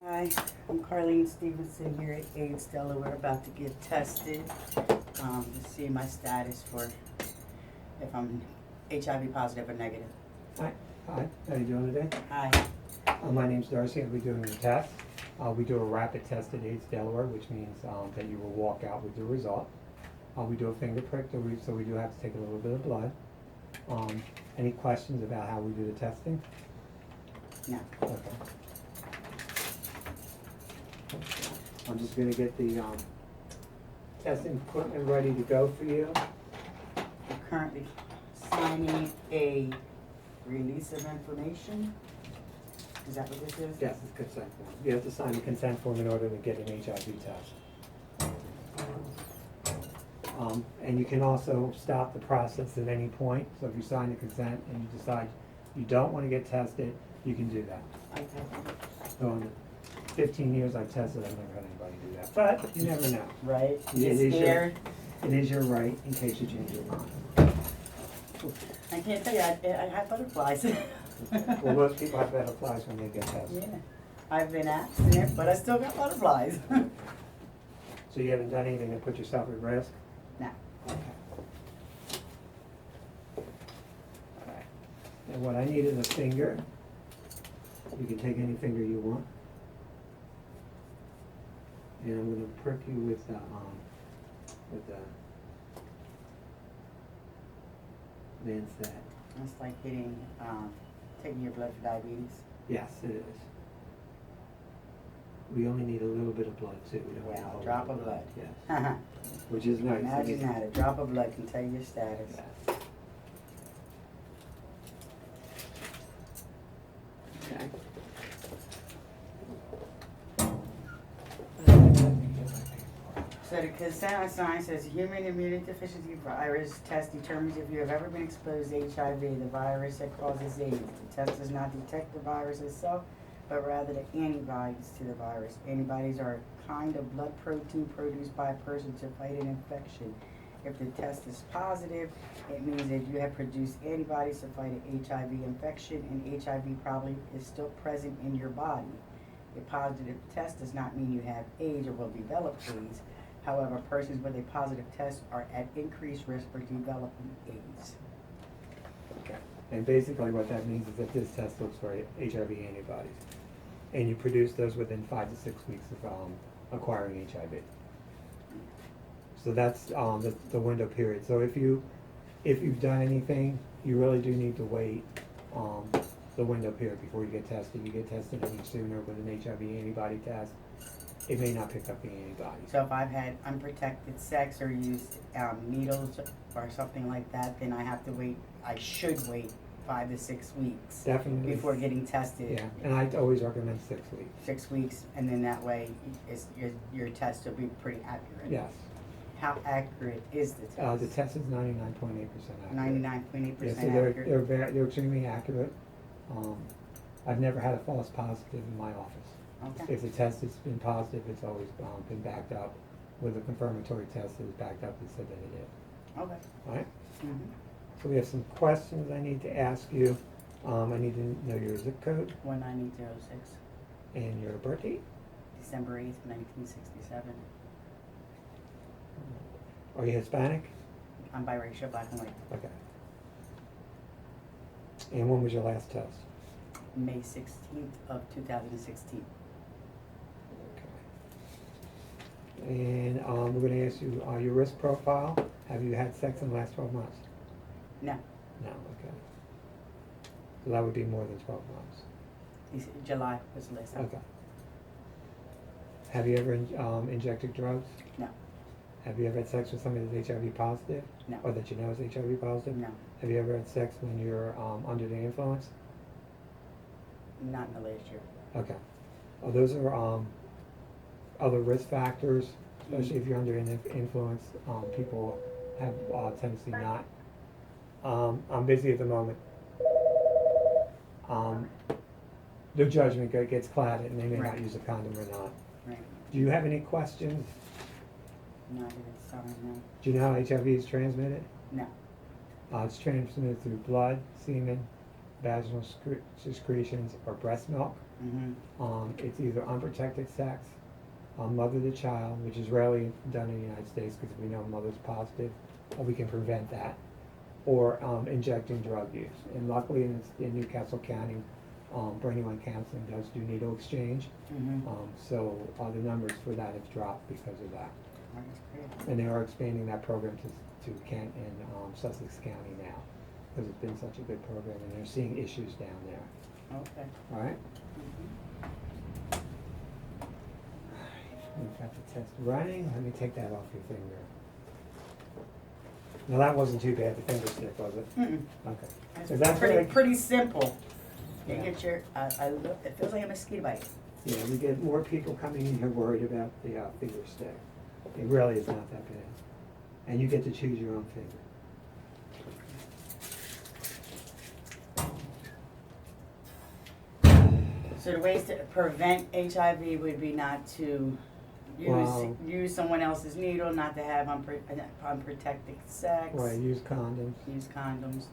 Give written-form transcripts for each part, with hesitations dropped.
Hi, I'm Carlene Stevenson here at AIDS Delaware, about to get tested to see my status for if I'm HIV positive or negative. Hi, how you doing today? Hi. My name's Darcy. I'll be doing the test. We do a rapid test at AIDS Delaware, which means that you will walk out with your result. We do a finger prick, so we do have to take a little bit of blood. Any questions about how we do the testing? No. Okay. I'm just going to get the testing equipment ready to go for you. I'm currently signing a release of information. Is that what this is? Yes, it's consent form. You have to sign the consent form in order to get an HIV test. And you can also stop the process at any point. So if you sign the consent and you decide you don't want to get tested, you can do that. Okay. So in the 15 years I've tested, I've never had anybody do that. But you never know. Right? It You is scared? it is your right in case you change your mind. I can't tell you, I have butterflies. Well, most people have butterflies when they get tested. Yeah. I've been abstinent, but I still got butterflies. So you haven't done anything to put yourself at risk? No. Okay. Alright. And what I need is a finger. You can take any finger you want. And I'm going to prick you with the Lancet. It's like taking your blood for diabetes. Yes, it is. We only need a little bit of blood too. We don't need a Wow, whole drop lot of blood. Yes. Which is nice. Imagine that, a drop of blood can tell you your status. Yes. Okay. So the consent I signed says human immunodeficiency virus test determines if you have ever been exposed to HIV, the virus that causes AIDS. The test does not detect the virus itself, but rather the antibodies to the virus. Antibodies are a kind of blood protein produced by a person to fight an infection. If the test is positive, it means that you have produced antibodies to fight an HIV infection, and HIV probably is still present in your body. A positive test does not mean you have AIDS or will develop AIDS. However, persons with a positive test are at increased risk for developing AIDS. Okay. And basically what that means is that this test looks for HIV antibodies. And you produce those within 5 to 6 weeks of acquiring HIV. So that's the window period. So if you've done anything, you really do need to wait the window period before you get tested. You get tested any sooner with an HIV antibody test, it may not pick up the antibodies. So if I've had unprotected sex or used needles or something like that, then I have to wait, I should wait 5 to 6 weeks. Definitely. Before getting tested. Yeah, and I always recommend 6 weeks. 6 weeks, and then that way your test will be pretty accurate. Yes. How accurate is the test? The test is 99.8% accurate. 99.8% Yeah, so accurate. they're extremely accurate. I've never had a false positive in my office. Okay. If the test has been positive, it's always been backed up with a confirmatory test that is backed up that said that it is. Okay. All right? Mm-hmm. So we have some questions I need to ask you. I need to know your zip code 19806, and your birth date. December 8th, 1967. Are you Hispanic? I'm biracial, black and white. Okay. And when was your last test? May 16th of 2016. Okay. And we're going to ask you your risk profile. Have you had sex in the last 12 months? No. No, okay. So that would be more than 12 months. July was the last time. Okay. Have you ever injected drugs? No. Have you ever had sex with somebody that's HIV positive? No. Or that you know is HIV positive? No. Have you ever had sex when you're under the influence? Not in the last year. Okay. Well, those are other risk factors, especially if you're under an influence. People have tendency not. I'm busy at the moment. Their judgment gets clouded and they may not Right. use a condom or not. Right. Do you have any questions? No, I didn't. Sorry, no. Do you know how HIV is transmitted? No. It's transmitted through blood, semen, vaginal secretions, or breast milk. It's either unprotected sex, mother to child, which is rarely done in the United States because we know mother's positive, we can prevent that, or injecting drug use. And luckily in Newcastle County, Brandywine Counseling does do needle exchange, so the numbers for that have dropped because of that. And they are expanding that program to Kent and Sussex County now, because it's been such a good program, and they're seeing issues down there. Okay. All right? We've got the test running. Let me take that off your finger. Now that wasn't too bad, the finger stick, was it? Mm-mm. Okay. It's So that's pretty, what I- pretty simple. You Yeah. get your, it feels like a mosquito bite. Yeah, we get more people coming in here worried about the finger stick. It really is not that bad. And you get to choose your own finger. So the ways to prevent HIV would be not to Wow. use someone else's needle, not to have unprotected sex, Right, use condoms. use condoms,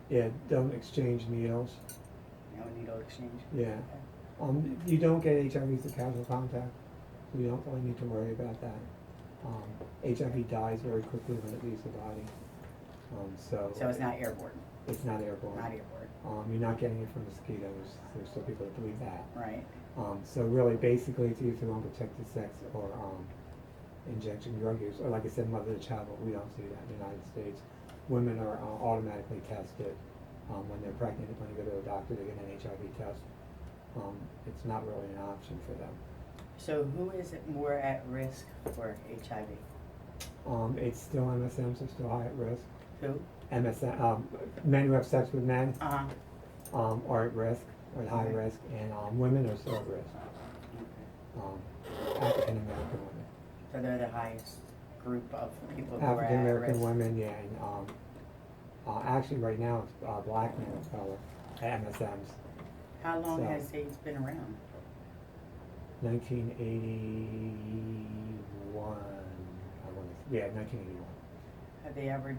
Yeah, don't exchange needles. no needle exchange. Yeah. You don't get HIV through casual contact, so you don't really need to worry about that. HIV dies very quickly when it leaves the body. So So it's not airborne, it's not airborne. not airborne, You're not getting it from mosquitoes. There's still people that believe that. right? So really, basically, it's either through unprotected sex or injection drug use, or like I said, mother to child. But we don't see that in the United States. Women are automatically tested when they're pregnant. When they go to a doctor, they get an HIV test. It's not really an option for them. So who is it more at risk for HIV? It's still MSMs are still high at risk. Who? MSM, men who have sex with men Uh-huh. are at risk, or at high Okay. risk, and women are still at risk. African American women. So they're the highest group of people who are African at American risk. women, yeah, and actually right now it's black men of color, MSMs. How long So- has AIDS been around? 1981, yeah, 1981. Have they ever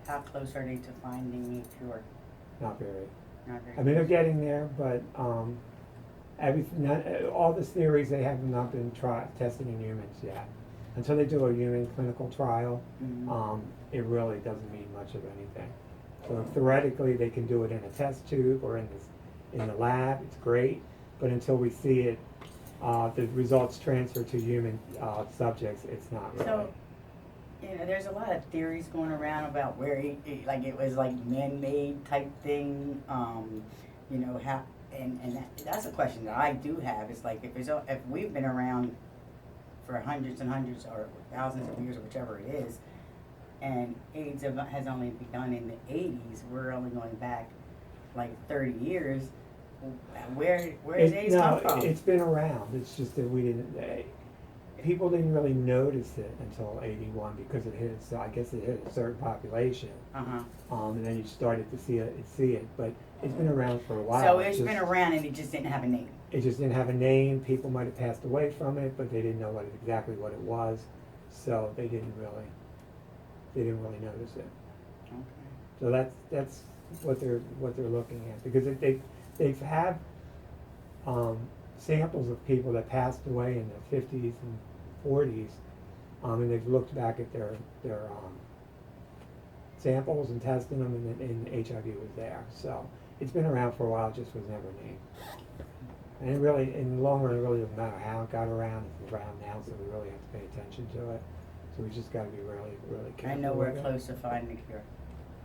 how close are they to finding a cure? Not very. Not very I mean, they're close. getting there, but all the theories they have not been tested in humans yet. Until they do a human clinical trial, Mhm. it really doesn't mean much of anything. So theoretically, they can do it in a test tube or in the lab. It's great, but until we see it, the results transfer to human subjects. It's not really. So, there's a lot of theories going around about where like it was like man-made type thing. How and that's a question that I do have. It's like if we've been around for hundreds and hundreds or thousands of years or whichever it is, and AIDS has only begun in the 80s. We're only going back like 30 years. Where does AIDS come from? It's been around. It's just that we didn't. People didn't really notice it until '81 because it hit. So I guess it hit a certain population, and then you started to see it. But it's been around for a while. So it's been around and it just didn't have a name. It just didn't have a name. People might have passed away from it, but they didn't know exactly what it was. So they didn't really notice it. Okay. So that's what they're looking at, because they've had samples of people that passed away in the 50s and 40s, and they've looked back at their samples and tested them, and HIV was there. So it's been around for a while, it just was never named. And it really, in the long run, it really doesn't matter how it got around. It's around now, so we really have to pay attention to it. So we just got to be really, really careful. I know we're with it. close to finding a cure.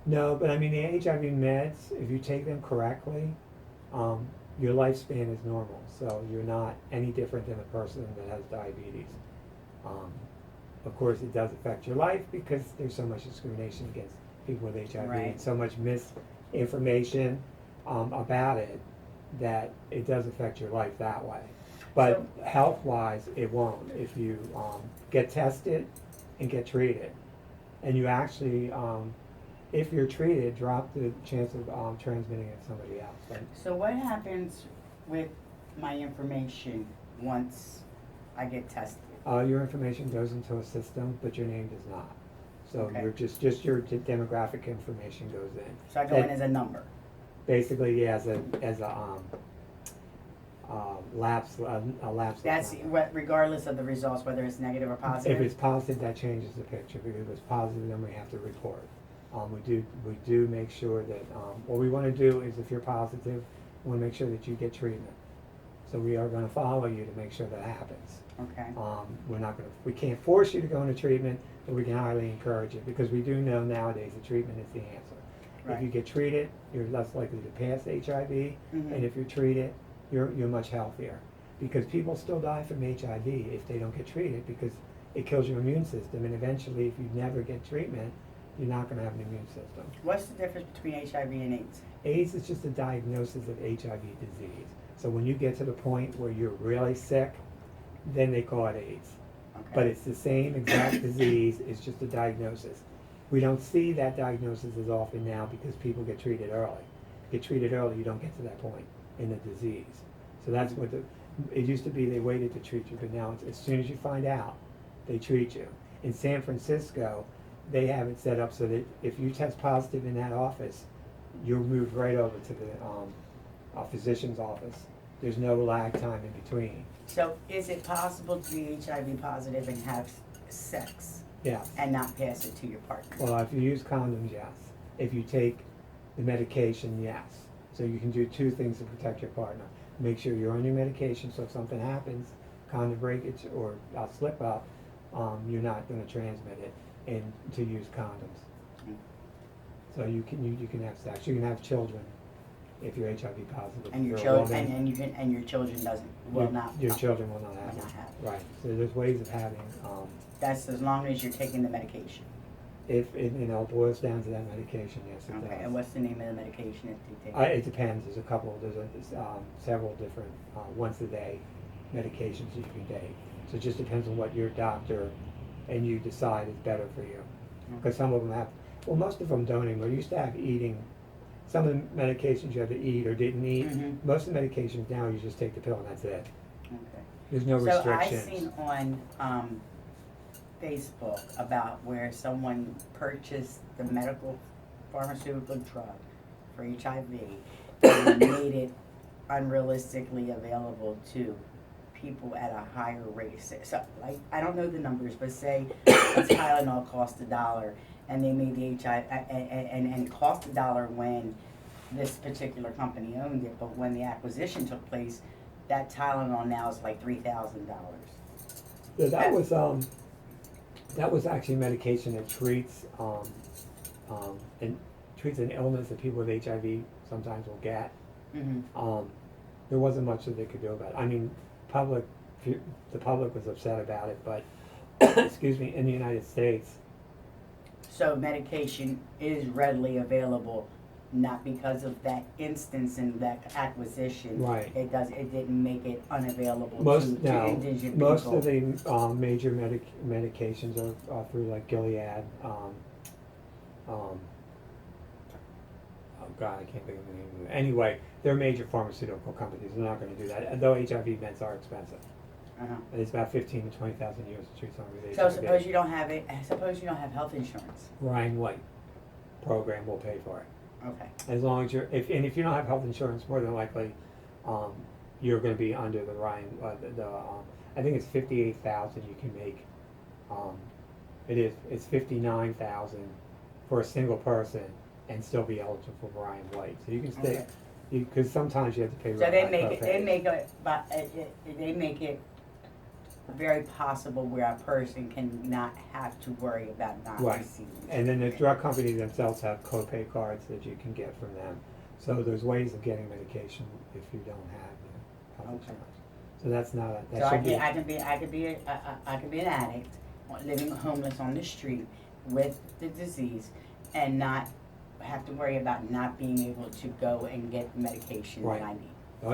No, but I mean, the HIV meds, if you take them correctly, your lifespan is normal. So you're not any different than a person that has diabetes. Of course, it does affect your life because there's so much discrimination against people with HIV Right. and so much misinformation about it that it does affect your life that way. But health-wise, it won't if you get tested and get treated. And you actually, if you're treated, drop the chance of transmitting it to somebody else. Right? So what happens with my information once I get tested? Your information goes into a system, but your name does not. So Okay. you're just your demographic information goes in. So I go in as a number. basically, yeah, as a lapse, a lapse. of That's time. regardless of the results, whether it's negative or positive? If it's positive, that changes the picture, because if it's positive, then we have to report. We do make sure that, what we wanna do is, if you're positive, we wanna make sure that you get treatment. So we are gonna follow you to make sure that happens. Okay, We can't force you to go into treatment, but we can highly encourage it, because we do know nowadays that treatment is the answer. If you Right. get treated, you're less likely to pass HIV, Mhm. and if you're treated, you're much healthier. Because people still die from HIV if they don't get treated, because it kills your immune system, and eventually, if you never get treatment, you're not gonna have an immune system. What's the difference between HIV and AIDS? AIDS is just a diagnosis of HIV disease. So when you get to the point where you're really sick, then they call it AIDS. Okay. But it's the same exact disease, it's just a diagnosis. We don't see that diagnosis as often now because people get treated early. Get treated early, you don't get to that point in the disease. So that's what it used to be, they waited to treat you, but now it's, as soon as you find out, they treat you. In San Francisco, they have it set up so that if you test positive in that office, you're moved right over to the physician's office. There's no lag time in between. So is it possible to be HIV positive and have sex Yes. and not pass it to your partner? Well, if you use condoms, yes. If you take the medication, yes. So you can do two things to protect your partner. Make sure you're on your medication, so if something happens, condom breakage or a slip up, you're not going to transmit it, and to use condoms. Mm. So you can have sex. You can have children if you're HIV positive. And your If you're a children, woman, and your children will not. your children will not have will it. not have it. Right. So there's ways of having. That's as long as you're taking the medication. If it boils down to that medication, yes, it Okay, does. and what's the name of the medication if you take? It depends. There's several different once a day medications you can take. So it just depends on what your doctor and you decide is better for you. Because some of them have, well, most of them don't anymore. You used to have eating. Some of the medications you had to eat or didn't eat. Mhm. Most of the medications now you just take the pill and that's it. Okay. There's no So I restrictions. seen on Facebook about where someone purchased the medical pharmaceutical drug for HIV and made it unrealistically available to people at a higher rate. So, like, I don't know the numbers, but say a Tylenol cost $1, and they made the HIV, and it cost $1 when this particular company owned it, but when the acquisition took place, that Tylenol now is like $3,000. So that was actually medication that treats and treats an illness that people with HIV sometimes will get. Mm-hmm. There wasn't much that they could do about it. I mean, the public was upset about it, but excuse me, in the United States, So medication is readily available, not because of that instance and that acquisition. Right. It didn't make it unavailable to most indigent people. most of the major medications are through like Gilead. Oh God, I can't think of the name of it. Anyway, they're major pharmaceutical companies. They're not going to do that. Though HIV meds are expensive. Uh-huh. And it's about 15 to 20,000 years to treat someone with So HIV. suppose you don't have it. Suppose you don't have health insurance. Ryan White program will pay for it. Okay. As long as if you don't have health insurance, more than likely, you're going to be under the Ryan. I think it's 58,000 you can make. It's 59,000 for a single person and still be eligible for Ryan White. So you can stay. Okay. Because sometimes you have to pay. So real they high make it. They copays. make it. But they make it very possible where a person cannot have to worry about not Right. receiving. And then the drug companies themselves have copay cards that you can get from them. So there's ways of getting medication if you don't have health Okay. insurance. So that's not a, So that should be. I could be an addict, living homeless on the street with the disease, and not have to worry about not being able to go and get the medication Right. that I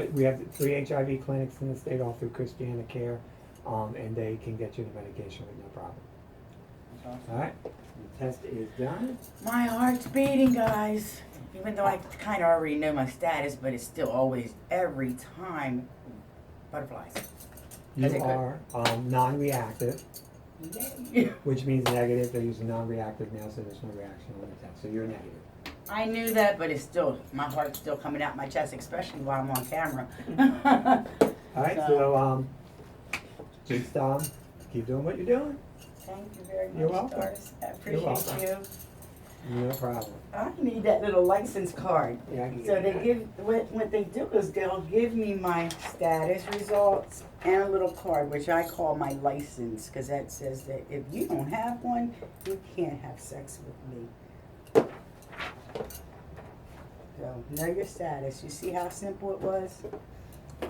need. We have 3 HIV clinics in the state, all through Christiana Care, and they can get you the medication with no problem. That's awesome. All right, the test is done. My heart's beating, guys. Even though I kind of already know my status, but it's still always, every time, butterflies. You Is it good? are non-reactive, Yay. which means negative. They're using non-reactive now, so there's no reaction on the test. So you're negative. I knew that, but it's still, my heart's still coming out my chest, especially while I'm on camera. All right, so, just, keep doing what you're doing. Thank you very much, You're welcome. Doris. I You're appreciate welcome. you. No problem. I need that little license card. Yeah, I can So get they that. give, what they do is they'll give me my status results and a little card, which I call my license, because that says that if you don't have one, you can't have sex with me. So, know your status. You see how simple it was?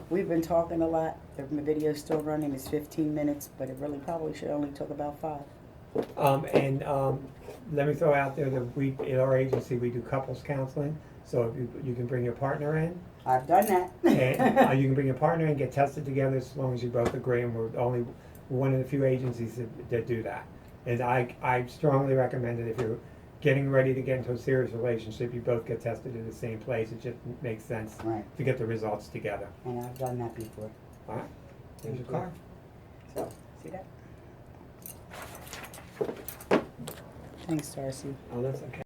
We've been talking a lot. The video's still running. It's 15 minutes, but it really probably should only took about 5. Let me throw out there that in our agency, we do couples counseling. So if you can bring your partner in, I've done that. and you can bring your partner in, get tested together as long as you both agree, and we're only one of the few agencies that do that. And I strongly recommend it if you're getting ready to get into a serious relationship, you both get tested in the same place. It just makes sense Right. to get the results together. And I've done that before. All right? Here's your Thank you. card. So, see that? Thanks, Darcy. Oh, that's okay.